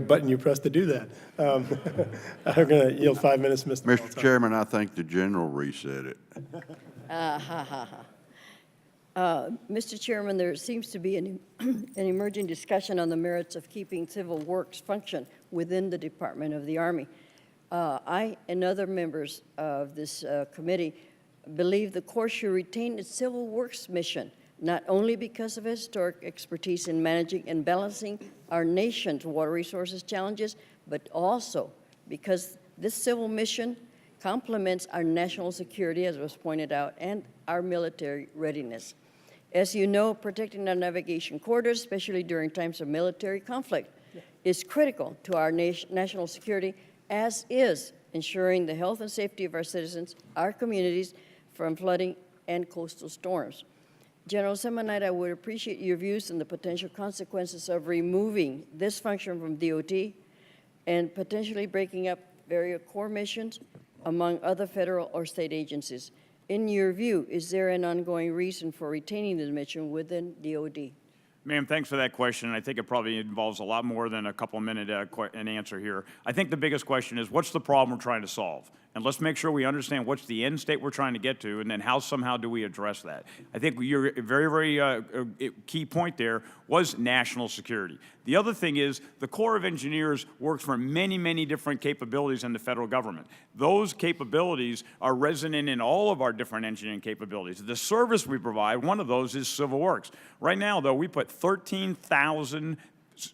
button you press to do that. I'm going to yield 5 minutes, Mr. Mr. Chairman, I think the general reset it. Mr. Chairman, there seems to be an emerging discussion on the merits of keeping civil works function within the Department of the Army. I and other members of this committee believe the Corps should retain its civil works mission, not only because of historic expertise in managing and balancing our nation's water resources challenges, but also because this civil mission complements our national security, as was pointed out, and our military readiness. As you know, protecting our navigation corridors, especially during times of military conflict, is critical to our national security, as is ensuring the health and safety of our citizens, our communities, from flooding and coastal storms. General Semonite, I would appreciate your views on the potential consequences of removing this function from DOT and potentially breaking up various core missions among other federal or state agencies. In your view, is there an ongoing reason for retaining this mission within DOD? Ma'am, thanks for that question. I think it probably involves a lot more than a couple-minute an answer here. I think the biggest question is, what's the problem we're trying to solve? And let's make sure we understand what's the end state we're trying to get to, and then how somehow do we address that. I think your very key point there was national security. The other thing is the Corps of Engineers works for many different capabilities in the federal government. Those capabilities are resonant in all of our different engineering capabilities. The service we provide, one of those is civil works. Right now, though, we put 13,000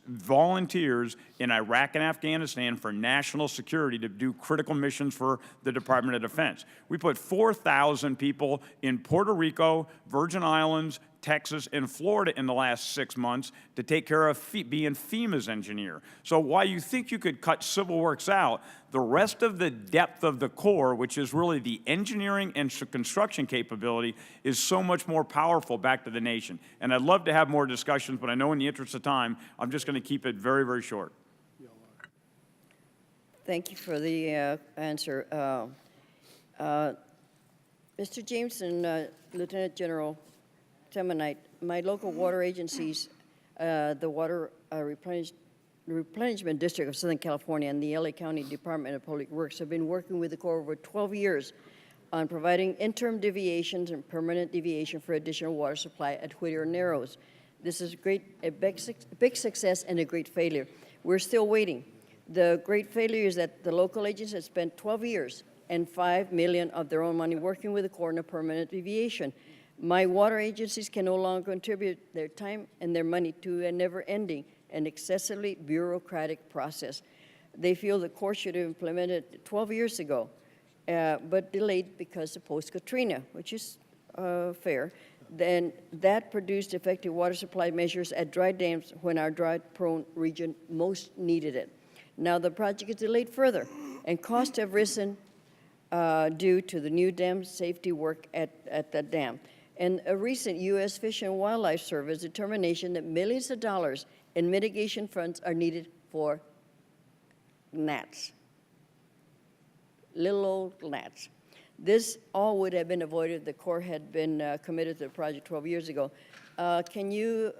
volunteers in Iraq and Afghanistan for national security to do critical missions for the Department of Defense. We put 4,000 people in Puerto Rico, Virgin Islands, Texas, and Florida in the last 6 months to take care of being FEMA's engineer. So while you think you could cut civil works out, the rest of the depth of the Corps, which is really the engineering and construction capability, is so much more powerful back to the nation. And I'd love to have more discussions, but I know in the interest of time, I'm just going to keep it very short. Thank you for the answer. Mr. Jameson, Lieutenant General Semonite, my local water agencies, the Water Replenishment District of Southern California and the LA County Department of Public Works have been working with the Corps over 12 years on providing interim deviations and permanent deviation for additional water supply at Whittier Narrows. This is a big success and a great failure. We're still waiting. The great failure is that the local agencies have spent 12 years and $5 million of their own money working with the Corps on a permanent deviation. My water agencies can no longer contribute their time and their money to a never-ending and excessively bureaucratic process. They feel the Corps should have implemented it 12 years ago, but delayed because of post-Katrina, which is fair. Then that produced effective water supply measures at dry dams when our drought-prone region most needed it. Now the project is delayed further, and costs have risen due to the new dam safety work at that dam. And a recent U.S. Fish and Wildlife Service determination that millions of dollars in mitigation funds are needed for gnats, little old gnats. This all would have been avoided if the Corps had been committed to the project 12 years ago. Can you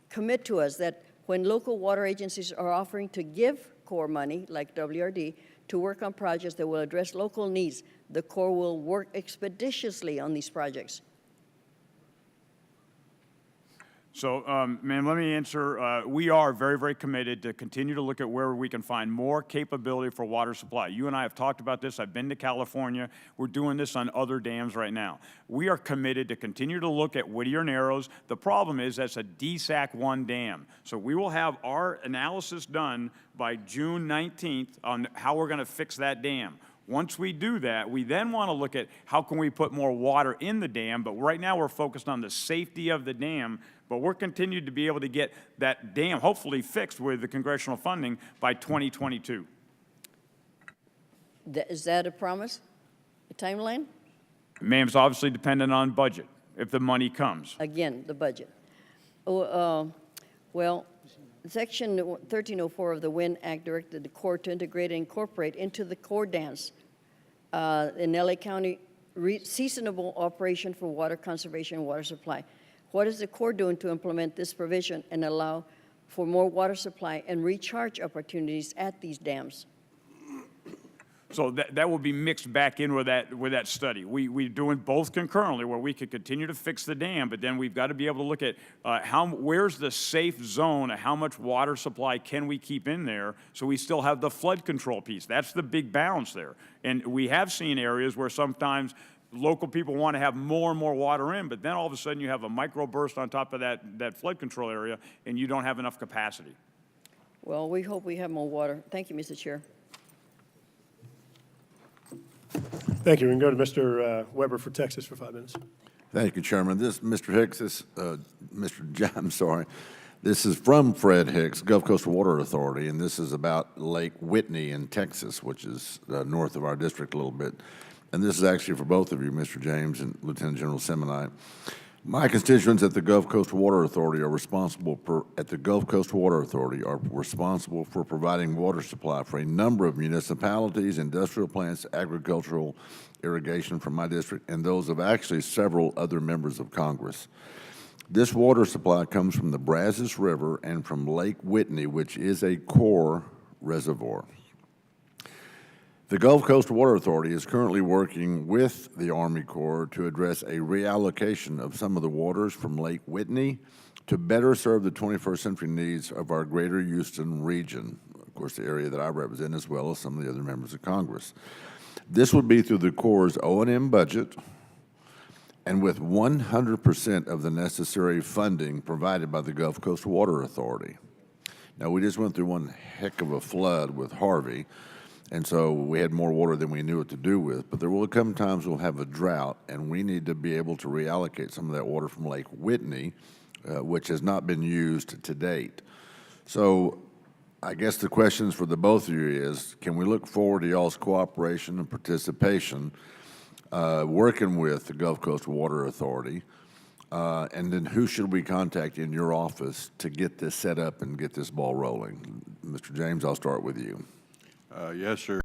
commit to us that when local water agencies are offering to give Corps money, like WRD, to work on projects that will address local needs, the Corps will work expeditiously on these projects? So, ma'am, let me answer. We are very committed to continue to look at where we can find more capability for water supply. You and I have talked about this. I've been to California. We're doing this on other dams right now. We are committed to continue to look at Whittier Narrows. The problem is that's a DSAC 1 dam. So we will have our analysis done by June 19th on how we're going to fix that dam. Once we do that, we then want to look at how can we put more water in the dam, but right now we're focused on the safety of the dam, but we're continued to be able to get that dam hopefully fixed with the congressional funding by 2022. Is that a promise, a timeline? Ma'am, it's obviously dependent on budget, if the money comes. Again, the budget. Well, Section 1304 of the WIN Act directed the Corps to integrate and incorporate into the Corps dams in LA County seasonable operation for water conservation and water supply. What is the Corps doing to implement this provision and allow for more water supply and recharge opportunities at these dams. So that will be mixed back in with that study. We're doing both concurrently, where we could continue to fix the dam, but then we've got to be able to look at where's the safe zone, how much water supply can we keep in there, so we still have the flood control piece. That's the big balance there. And we have seen areas where sometimes local people want to have more and more water in, but then all of a sudden you have a microburst on top of that flood control area, and you don't have enough capacity. Well, we hope we have more water. Thank you, Mr. Chair. Thank you. We can go to Mr. Weber for Texas for 5 minutes. Thank you, Chairman. Mr. Hicks, I'm sorry. This is from Fred Hicks, Gulf Coast Water Authority, and this is about Lake Whitney in Texas, which is north of our district a little bit. And this is actually for both of you, Mr. James and Lieutenant General Semonite. My constituents at the Gulf Coast Water Authority are responsible for providing water supply for a number of municipalities, industrial plants, agricultural irrigation from my district, and those of actually several other members of Congress. This water supply comes from the Brazos River and from Lake Whitney, which is a core reservoir. The Gulf Coast Water Authority is currently working with the Army Corps to address a reallocation of some of the waters from Lake Whitney to better serve the 21st century needs of our greater Houston region, of course, the area that I represent, as well as some of the other members of Congress. This would be through the Corps' O&M budget and with 100% of the necessary funding provided by the Gulf Coast Water Authority. Now, we just went through one heck of a flood with Harvey, and so we had more water than we knew what to do with. But there will come times we'll have a drought, and we need to be able to reallocate some of that water from Lake Whitney, which has not been used to date. So I guess the questions for the both of you is, can we look forward to y'all's cooperation and participation working with the Gulf Coast Water Authority? And then who should we contact in your office to get this set up and get this ball rolling? Mr. James, I'll start with you. Yes, sir.